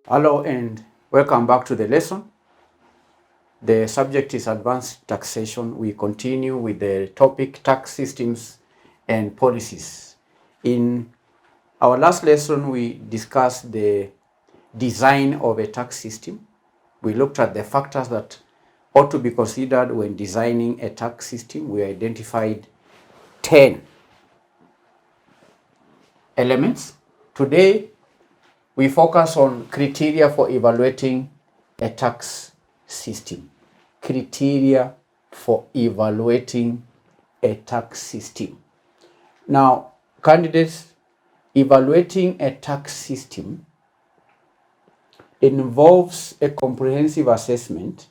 Hello and welcome back to the lesson. The subject is advanced taxation. We continue with the topic tax systems and policies. In our last lesson, we discussed the design of a tax system. We looked at the factors that ought to be considered when designing a tax system. We identified 10 elements. Today, we focus on criteria for evaluating a tax system. Criteria for evaluating a tax system. Now, candidates, evaluating a tax system involves a comprehensive assessment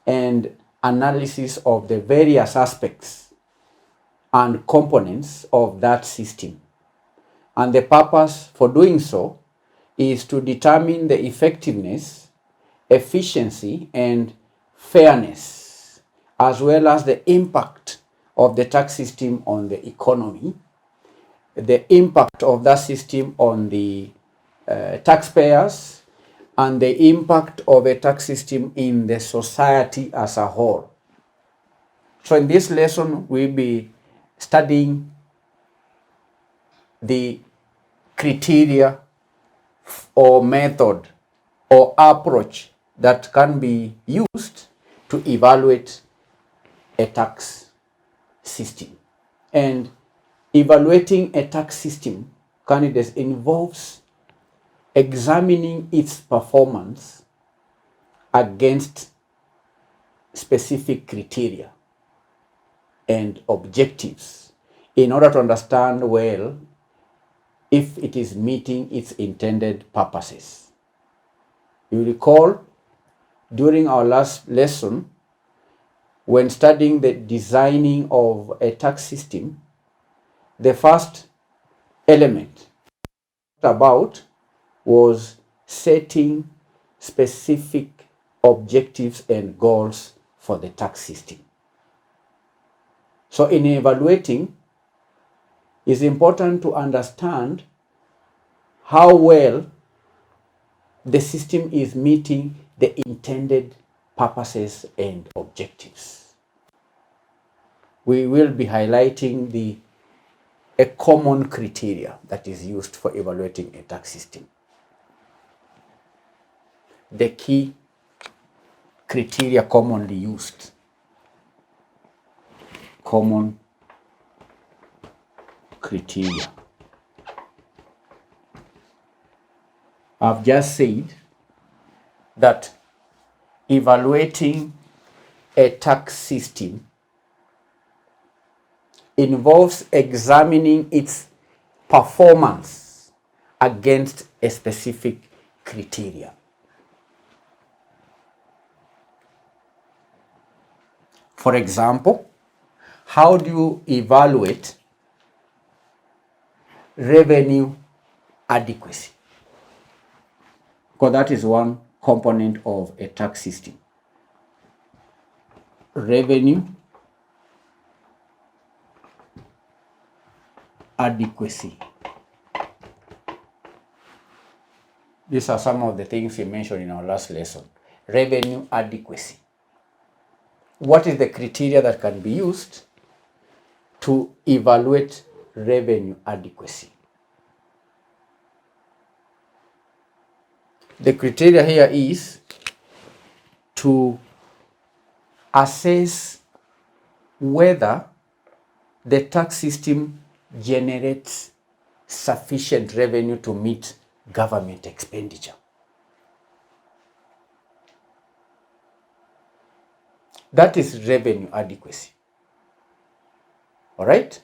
and analysis of the various aspects and components of that system. And the purpose for doing so is to determine the effectiveness, efficiency, and fairness, as well as the impact of the tax system on the economy, the impact of that system on the taxpayers, and the impact of a tax system in the society as a whole. So in this lesson, we'll be studying the criteria or method or approach that can be used to evaluate a tax system. And evaluating a tax system, candidates, involves examining its performance against specific criteria and objectives in order to understand well if it is meeting its intended purposes. You recall during our last lesson, when studying the designing of a tax system, the first element about was setting specific objectives and goals for the tax system. So in evaluating, it's important to understand how well the system is meeting the intended purposes and objectives. We will be highlighting a common criteria that is used for evaluating a tax system. The key criteria commonly used. Common criteria. I've just said that evaluating a tax system involves examining its performance against a specific criteria. For example, how do you evaluate revenue adequacy? Because that is one component of a tax system. Revenue adequacy. These are some of the things we mentioned in our last lesson. Revenue adequacy. What is the criteria that can be used to evaluate revenue adequacy? The criteria here is to assess whether the tax system generates sufficient revenue to meet government expenditure. That is revenue adequacy. All right?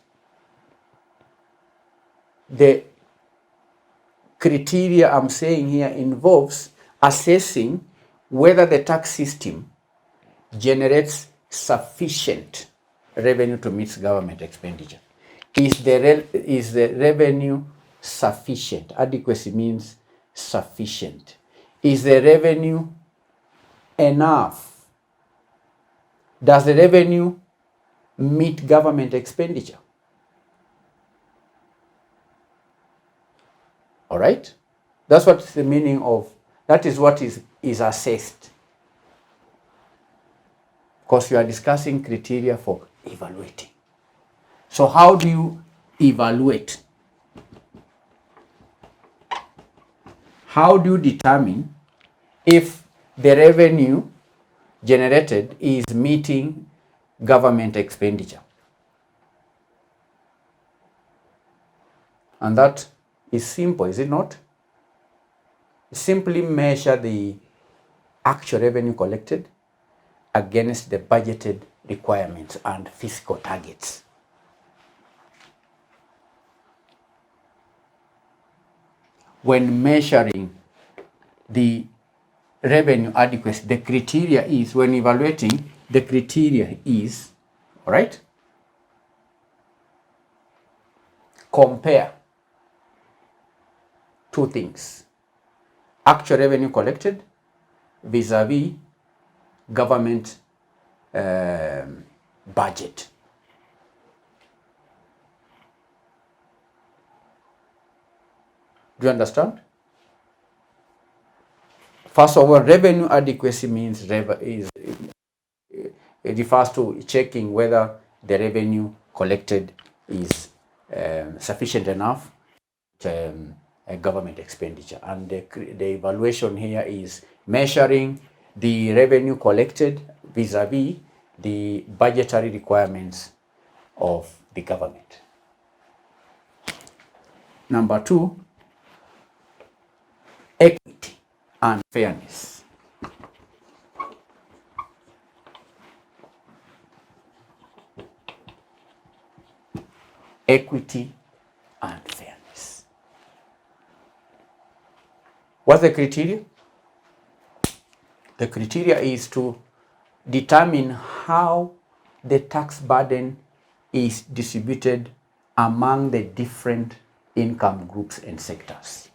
The criteria I'm saying here involves assessing whether the tax system generates sufficient revenue to meet government expenditure. Is the revenue sufficient? Adequacy means sufficient. Is the revenue enough? Does the revenue meet government expenditure? All right? That's what's the meaning of That is what is assessed. Because you are discussing criteria for evaluating. So how do you evaluate? How do you determine if the revenue generated is meeting government expenditure? And that is simple, is it not? Simply measure the actual revenue collected against the budgeted requirements and fiscal targets. When measuring the revenue adequacy, the criteria is, when evaluating, the criteria is, all right, compare two things: actual revenue collected vis-a-vis government budget. Do you understand? First of all, revenue adequacy means it refers to checking whether the revenue collected is sufficient enough to government expenditure. And the evaluation here is measuring the revenue collected vis-a-vis the budgetary requirements of the government. Number two, equity and fairness. Equity and fairness. What's the criteria? The criteria is to determine how the tax burden is distributed among the different income groups and sectors.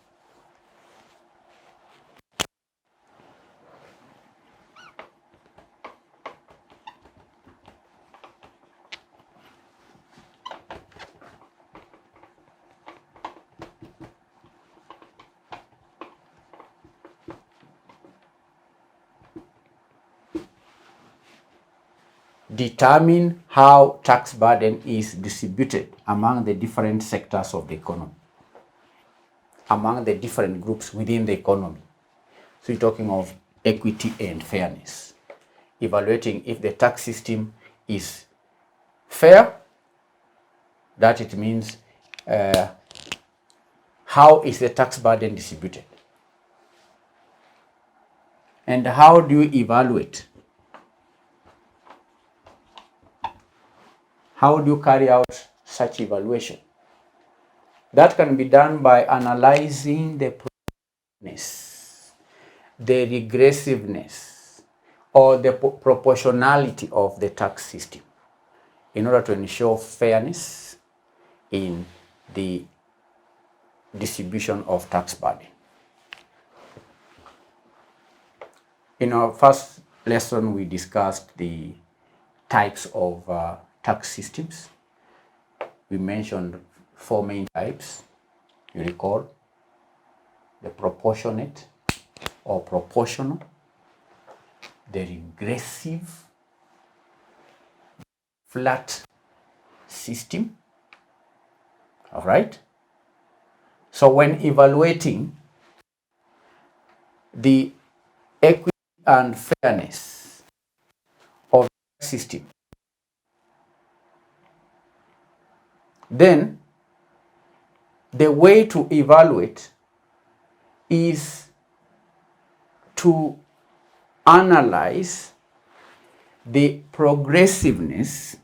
Determine how tax burden is distributed among the different sectors of the economy, among the different groups within the economy. So you're talking of equity and fairness. Evaluating if the tax system is fair, that it means how is the tax burden distributed? And how do you evaluate? How do you carry out such evaluation? That can be done by analyzing the progressiveness, the regressiveness, or the proportionality of the tax system in order to ensure fairness in the distribution of tax burden. In our first lesson, we discussed the types of tax systems. We mentioned four main types. You recall: the proportionate or proportional, the regressive, flat system. All right. So when evaluating the equity and fairness of the system, then the way to evaluate is to analyze the progressiveness,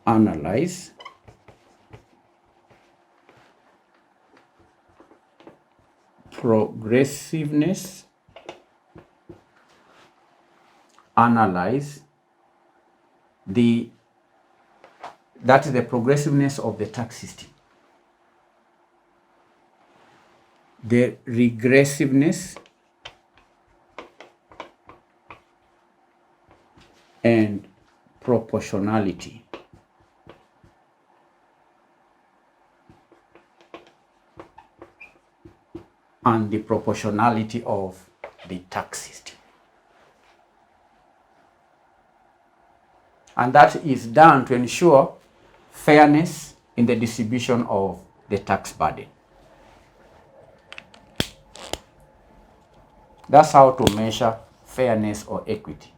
analyze progressiveness, analyze that is the progressiveness of the tax system, the regressiveness and proportionality. and the proportionality of the tax system. And that is done to ensure fairness in the distribution of the tax burden. That's how to measure fairness or equity.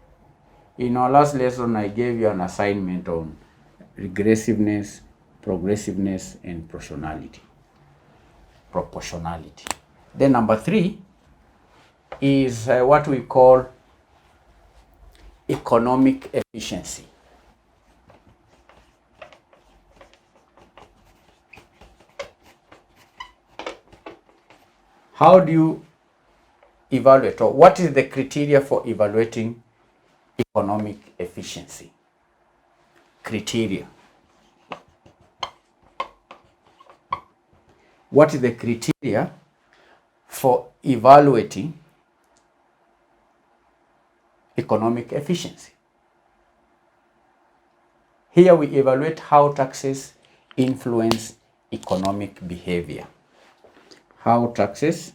In our last lesson, I gave you an assignment on regressiveness, progressiveness, and proportionality. Then number 3 is what we call economic efficiency. How do you evaluate, or what is the criteria for evaluating economic efficiency? Criteria. What is the criteria for evaluating economic efficiency? Here we evaluate how taxes influence economic behavior. How taxes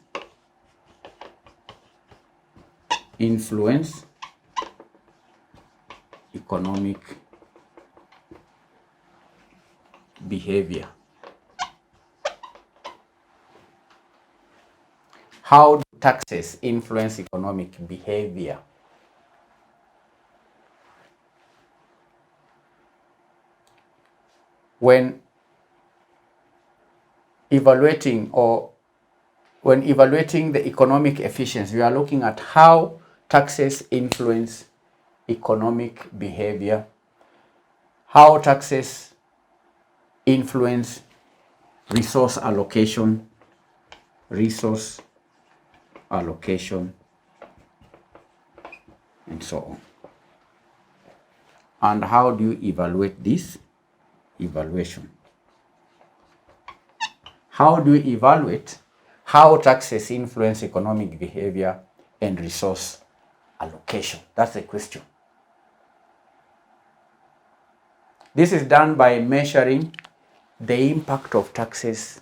influence economic behavior. How do taxes influence economic behavior? When evaluating the economic efficiency, we are looking at how taxes influence economic behavior, how taxes influence resource allocation, and so on. And how do you evaluate this evaluation? How do you evaluate how taxes influence economic behavior and resource allocation? That's the question. This is done by measuring the impact of taxes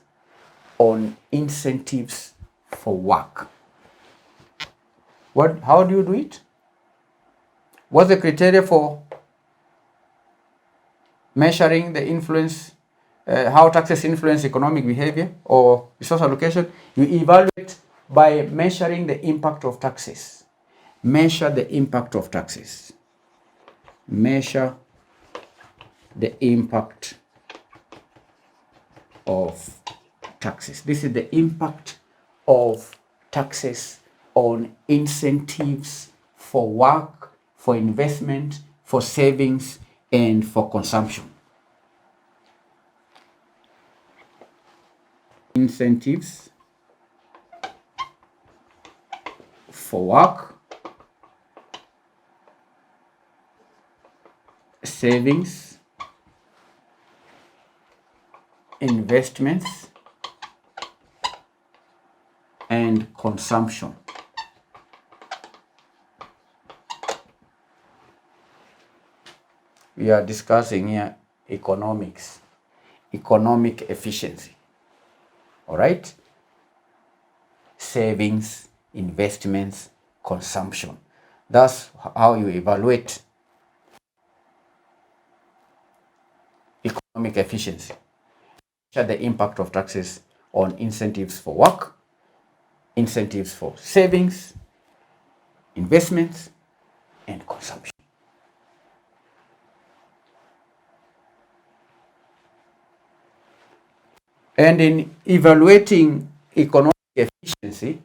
on incentives for work. How do you do it? What's the criteria for measuring the influence, how taxes influence economic behavior or resource allocation? You evaluate by measuring the impact of taxes. Measure the impact of taxes. Measure the impact of taxes. This is the impact of taxes on incentives for work, for investment, for savings, and for consumption. Incentives for work, savings, investments, and consumption. We are discussing here economics, economic efficiency. All right? Savings, investments, consumption. That's how you evaluate economic efficiency. Measure the impact of taxes on incentives for work, incentives for savings, investments, and consumption. And in evaluating economic efficiency,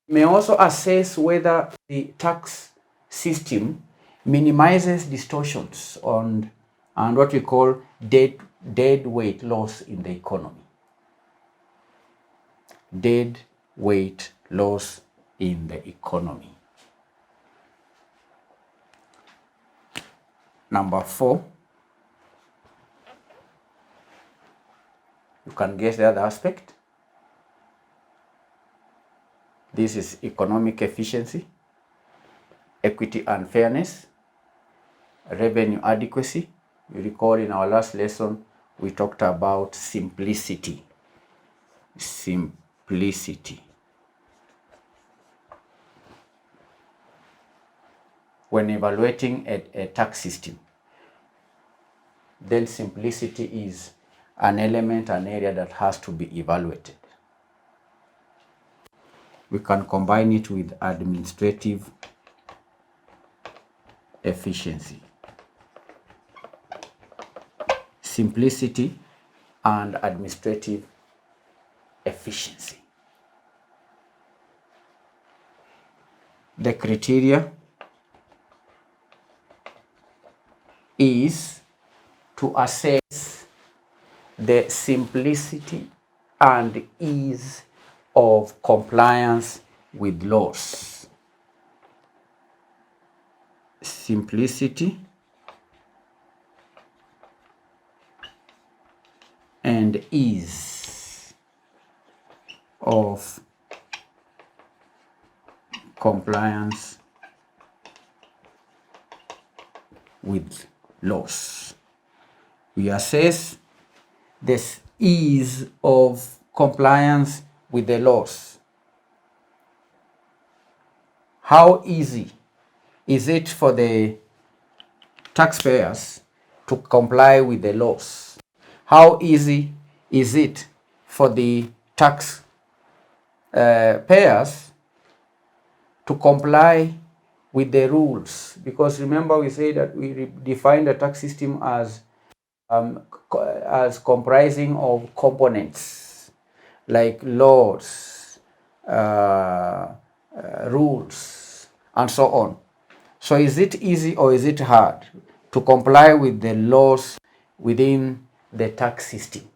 we may also assess whether the tax system minimizes distortions and what we call dead weight loss in the economy. Dead weight loss in the economy. Number 4. You can guess the other aspect. This is economic efficiency, equity and fairness, revenue adequacy. You recall in our last lesson, we talked about simplicity. simplicity. When evaluating a tax system, then simplicity is an element, an area that has to be evaluated. We can combine it with administrative efficiency. Simplicity and administrative efficiency. The criteria is to assess the simplicity and ease of compliance with laws. Simplicity and ease of compliance with laws. We assess this ease of compliance with the laws. How easy is it for the taxpayers to comply with the laws? How easy is it for the tax payers to comply with the rules? Because remember, we say that we define the tax system as comprising of components like laws, rules, and so on. So is it easy or is it hard to comply with the laws within the tax system?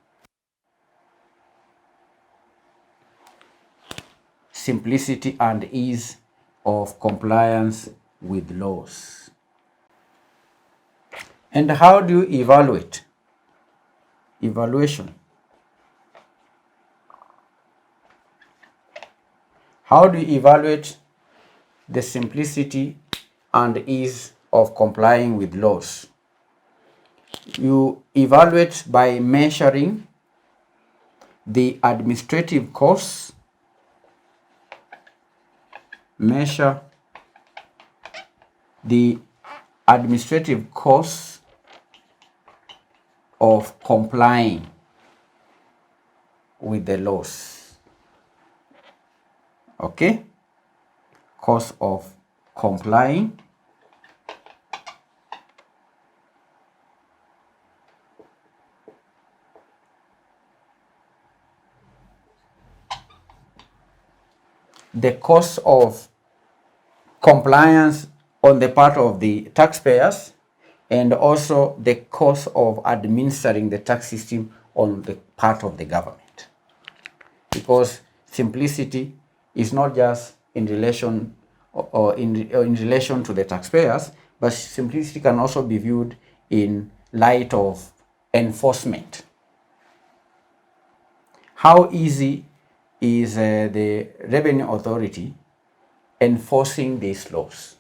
Simplicity and ease of compliance with laws. And how do you evaluate? Evaluation. How do you evaluate the simplicity and ease of complying with laws? You evaluate by measuring the administrative costs. Measure the administrative costs of complying with the laws. Okay? Cost of complying. The cost of compliance on the part of the taxpayers, and also the cost of administering the tax system on the part of the government. Because simplicity is not just in relation or in relation to the taxpayers, but simplicity can also be viewed in light of enforcement. How easy is the revenue authority enforcing these laws?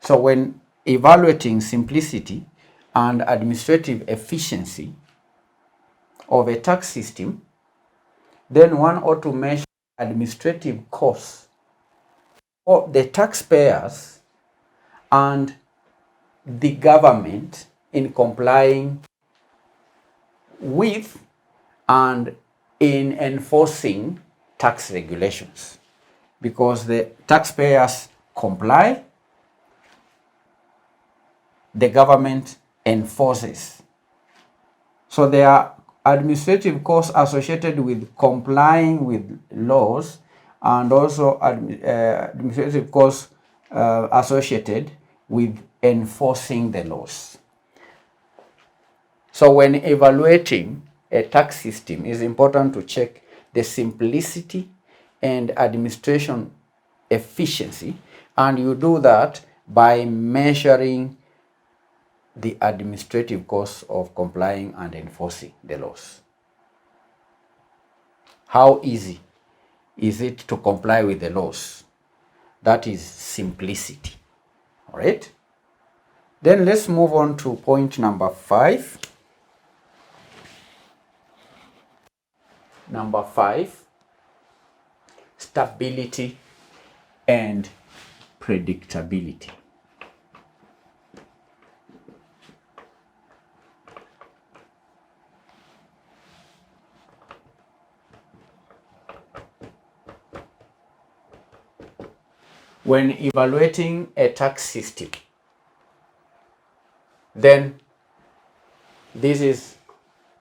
So when evaluating simplicity and administrative efficiency of a tax system, then one ought to measure administrative costs of the taxpayers and the government in complying with and in enforcing tax regulations. Because the taxpayers comply, the government enforces. So there are administrative costs associated with complying with laws, and also administrative costs associated with enforcing the laws. So when evaluating a tax system, it's important to check the simplicity and administration efficiency, and you do that by measuring the administrative costs of complying and enforcing the laws. How easy is it to comply with the laws? That is simplicity. All right? Then let's move on to point number 5. Number 5, stability and predictability. When evaluating a tax system, then this is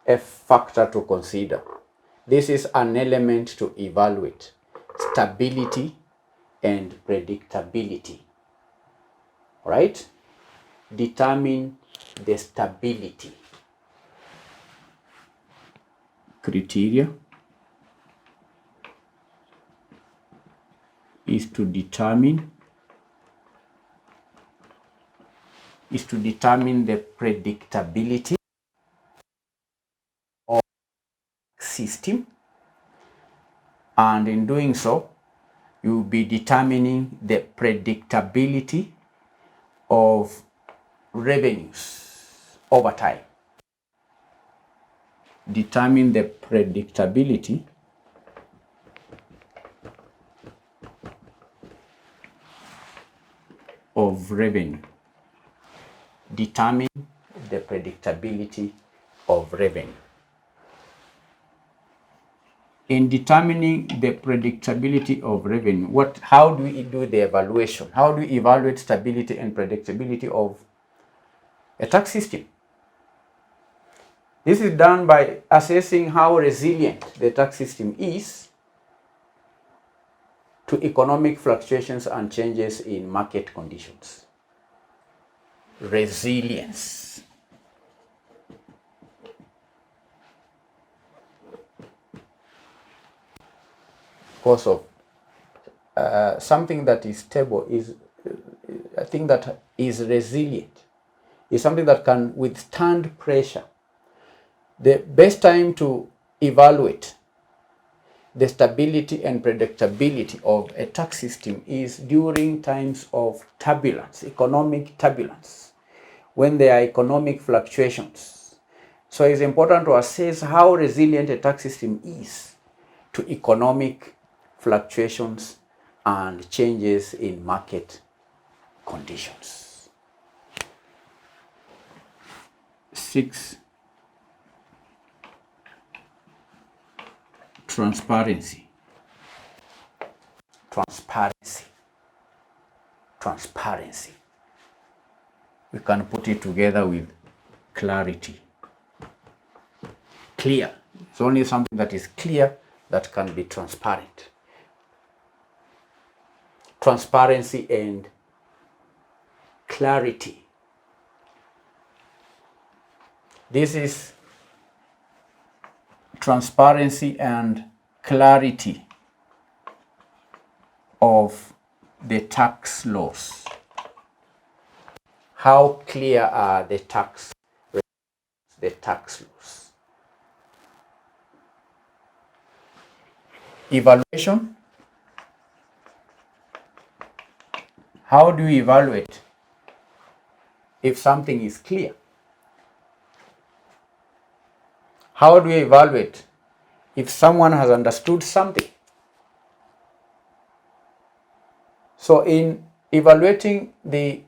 a factor to consider. This is an element to evaluate: stability and predictability. All right? Determine the stability criteria is to determine the predictability of system, and in doing so you will be determining the predictability of revenues over time. Determine the predictability of revenue. Determine the predictability of revenue. In determining the predictability of revenue, how do we do the evaluation? How do we evaluate stability and predictability of a tax system? This is done by assessing how resilient the tax system is to economic fluctuations and changes in market conditions. Resilience. Because of something that is stable is a thing that is resilient, is something that can withstand pressure. The best time to evaluate the stability and predictability of a tax system is during times of turbulence, economic turbulence, when there are economic fluctuations. So it's important to assess how resilient a tax system is to economic fluctuations and changes in market conditions. 6, transparency. We can put it together with clarity. Clear. It's only something that is clear that can be transparent. Transparency and clarity. This is transparency and clarity of the tax laws. How clear are the tax laws? Evaluation. How do you evaluate if something is clear? How do you evaluate if someone has understood something? So in evaluating the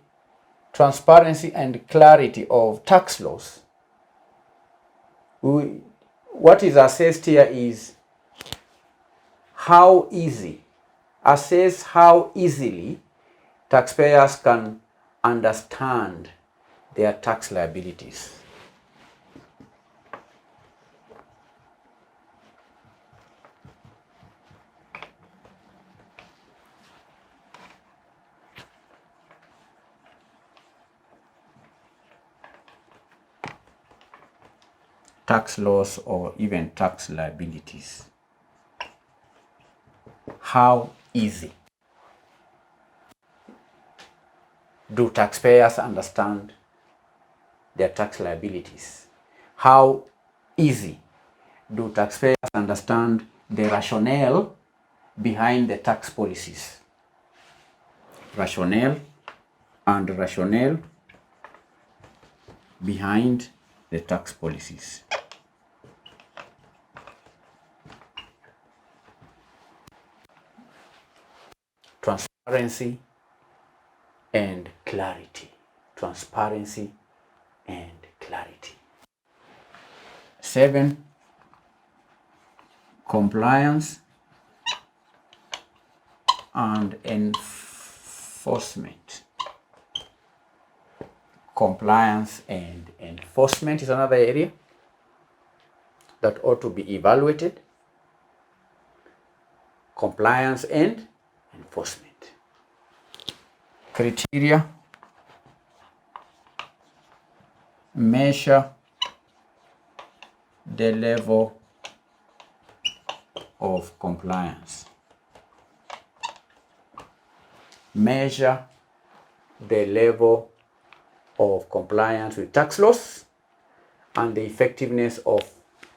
transparency and clarity of tax laws, what is assessed here is how easily taxpayers can understand their tax liabilities. Tax laws or even tax liabilities. How easy do taxpayers understand their tax liabilities? How easy do taxpayers understand the rationale behind the tax policies? Rationale behind the tax policies. transparency and clarity. Transparency and clarity. 7, compliance and enforcement. Compliance and enforcement is another area that ought to be evaluated. Compliance and enforcement. Criteria: measure the level of compliance. Measure the level of compliance with tax laws and the effectiveness of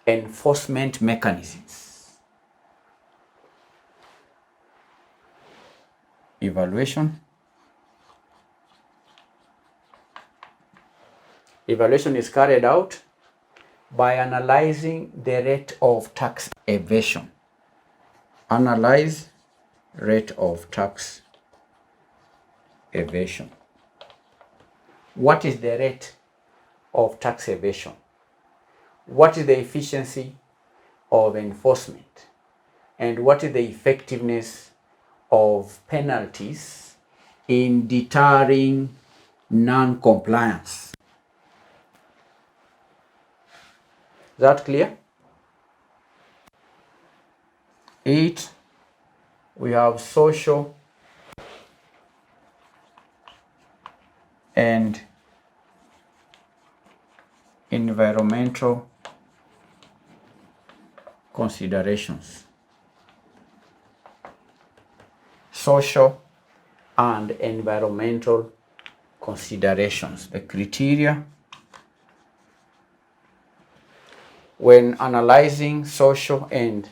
enforcement mechanisms. Evaluation. Evaluation is carried out by analyzing the rate of tax evasion. Analyze rate of tax evasion. What is the rate of tax evasion? What is the efficiency of enforcement? And what is the effectiveness of penalties in deterring non-compliance? Is that clear? 8, we have social and environmental considerations. Social and environmental considerations. The criteria when analyzing social and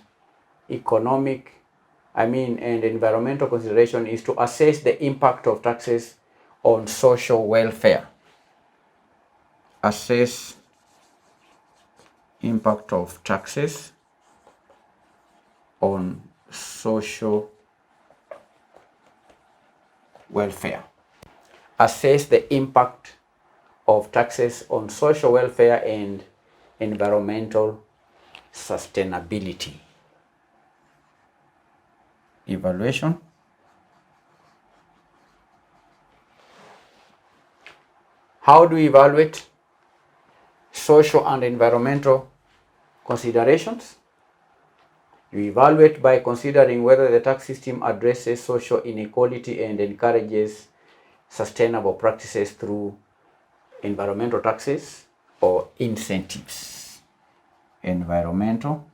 and environmental consideration is to assess the impact of taxes on social welfare. Assess impact of taxes on social welfare. Assess the impact of taxes on social welfare and environmental sustainability. Evaluation. How do we evaluate social and environmental considerations? You evaluate by considering whether the tax system addresses social inequality and encourages sustainable practices through environmental taxes or incentives. Environmental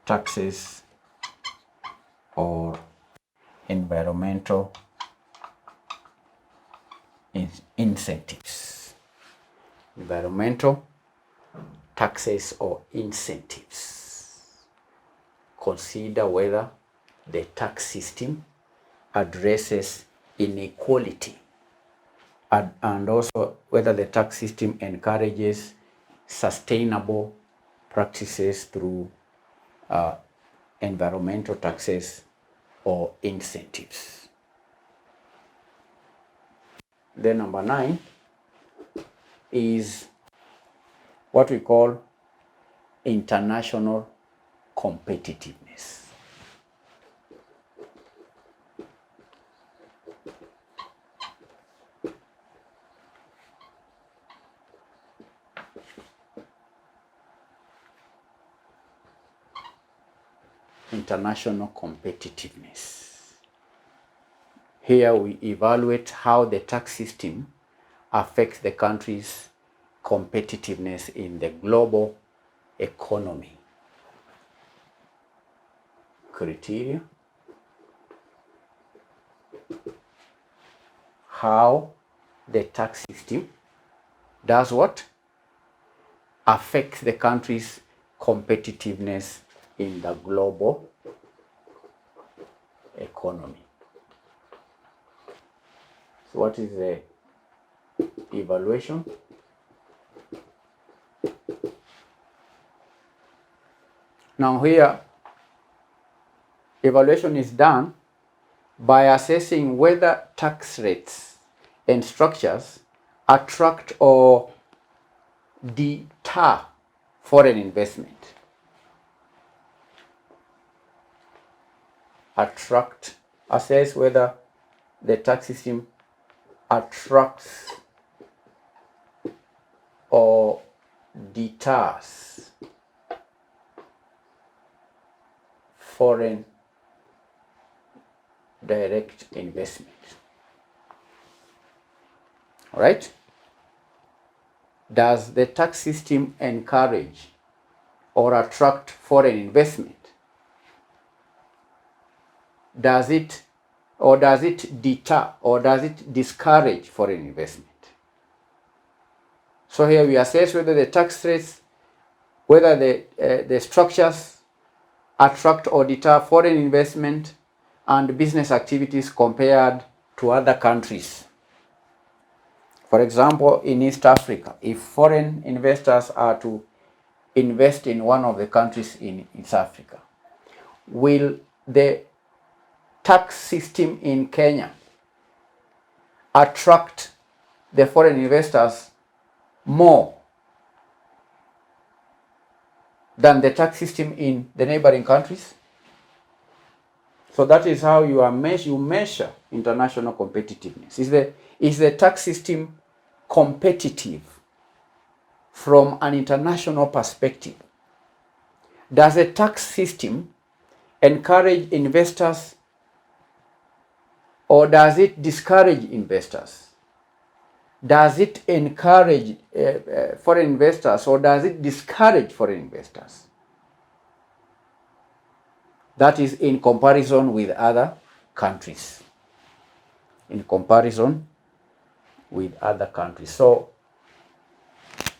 taxes or environmental incentives. Environmental taxes or incentives. Consider whether the tax system addresses inequality and also whether the tax system encourages sustainable practices through environmental taxes or incentives. Then number 9 is what we call international competitiveness. International competitiveness. Here we evaluate how the tax system affects the country's competitiveness in the global economy. Criteria. How the tax system does what? Affects the country's competitiveness in the global economy. So what is the evaluation? Now here Evaluation is done by assessing whether tax rates and structures attract or deter foreign investment. Assess whether the tax system attracts or deters foreign direct investment. All right? Does the tax system encourage or attract foreign investment? Does it deter or does it discourage foreign investment? So here we assess whether the tax rates, whether the structures attract or deter foreign investment and business activities compared to other countries. For example, in East Africa, if foreign investors are to invest in one of the countries in East Africa, will the tax system in Kenya attract the foreign investors more than the tax system in the neighboring countries? So that is how you measure international competitiveness. Is the tax system competitive from an international perspective? Does the tax system encourage investors or does it discourage investors? Does it encourage foreign investors or does it discourage foreign investors? That is in comparison with other countries. In comparison with other countries. So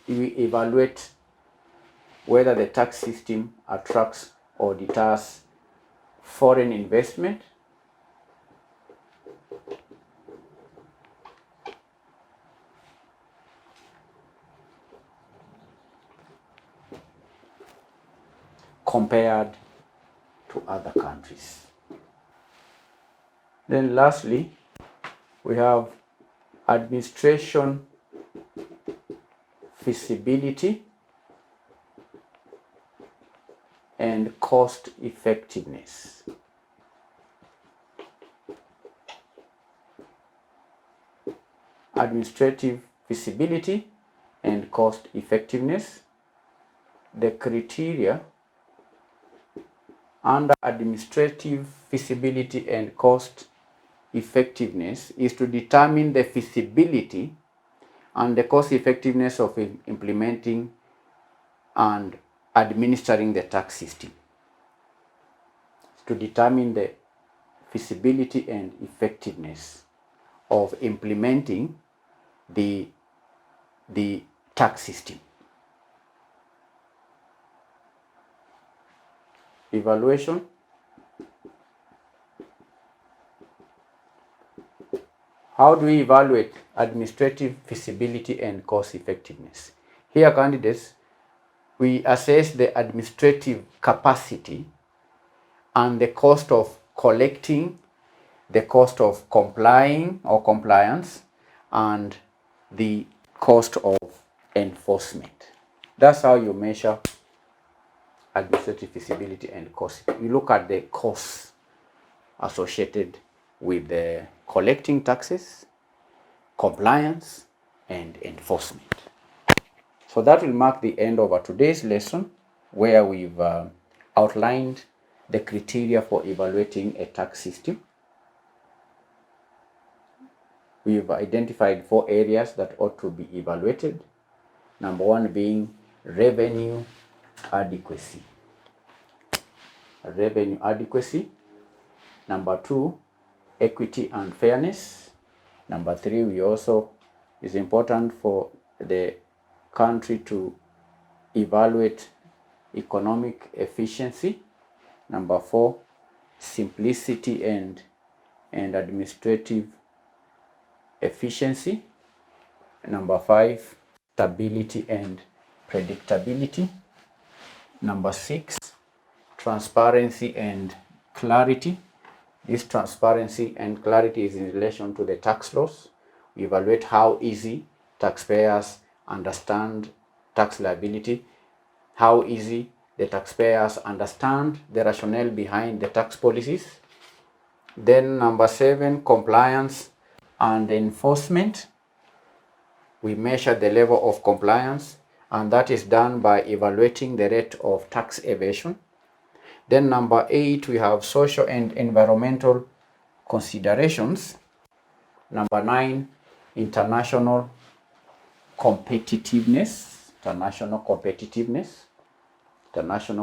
we evaluate whether the tax system attracts or deters foreign investment. Compared to other countries. Then lastly, we have administration feasibility and cost effectiveness. Administrative feasibility and cost effectiveness. The criteria under administrative feasibility and cost effectiveness is to determine the feasibility and the cost effectiveness of implementing and administering the tax system. To determine the feasibility and effectiveness of implementing the tax system. Evaluation. How do we evaluate administrative feasibility and cost effectiveness? Here, candidates, we assess the administrative capacity and the cost of collecting, the cost of complying or compliance, and the cost of enforcement. That's how you measure administrative feasibility and cost. You look at the costs associated with the collecting taxes, compliance, and enforcement. So that will mark the end of our today's lesson, where we've outlined the criteria for evaluating a tax system. We've identified 4 areas that ought to be evaluated. Number 1 being revenue adequacy. Revenue adequacy. Number 2, equity and fairness. Number 3, is important for the country to evaluate economic efficiency. Number 4, simplicity and administrative efficiency. Number 5, stability and predictability. Number 6, transparency and clarity. This transparency and clarity is in relation to the tax laws. We evaluate how easy taxpayers understand tax liability, how easy the taxpayers understand the rationale behind the tax policies. Then number 7, compliance and enforcement. We measure the level of compliance, and that is done by evaluating the rate of tax evasion. Then number 8, we have social and environmental considerations. Number 9, international competitiveness. International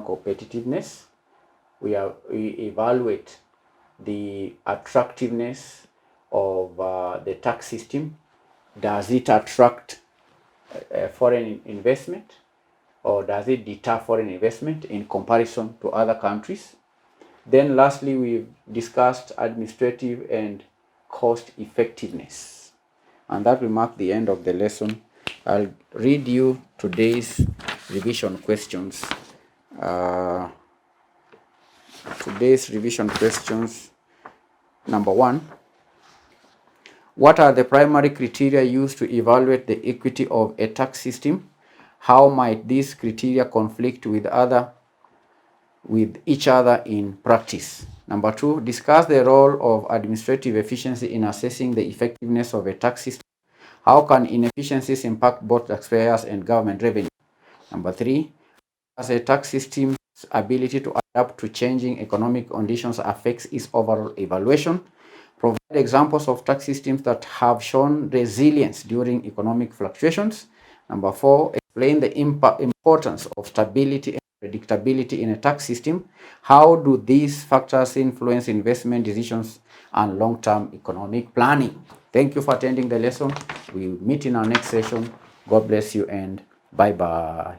competitiveness. We evaluate the attractiveness of the tax system. Does it attract foreign investment, or does it deter foreign investment in comparison to other countries? Then lastly, we've discussed administrative and cost effectiveness. And that will mark the end of the lesson. I'll read you today's revision questions. Today's revision questions. Number 1. What are the primary criteria used to evaluate the equity of a tax system? How might these criteria conflict with each other in practice? Number 2, discuss the role of administrative efficiency in assessing the effectiveness of a tax system. How can inefficiencies impact both taxpayers and government revenue? Number 3, as a tax system's ability to adapt to changing economic conditions affects its overall evaluation. Provide examples of tax systems that have shown resilience during economic fluctuations. Number 4, explain the importance of stability and predictability in a tax system. How do these factors influence investment decisions and long-term economic planning? Thank you for attending the lesson. We'll meet in our next session. God bless you and bye-bye.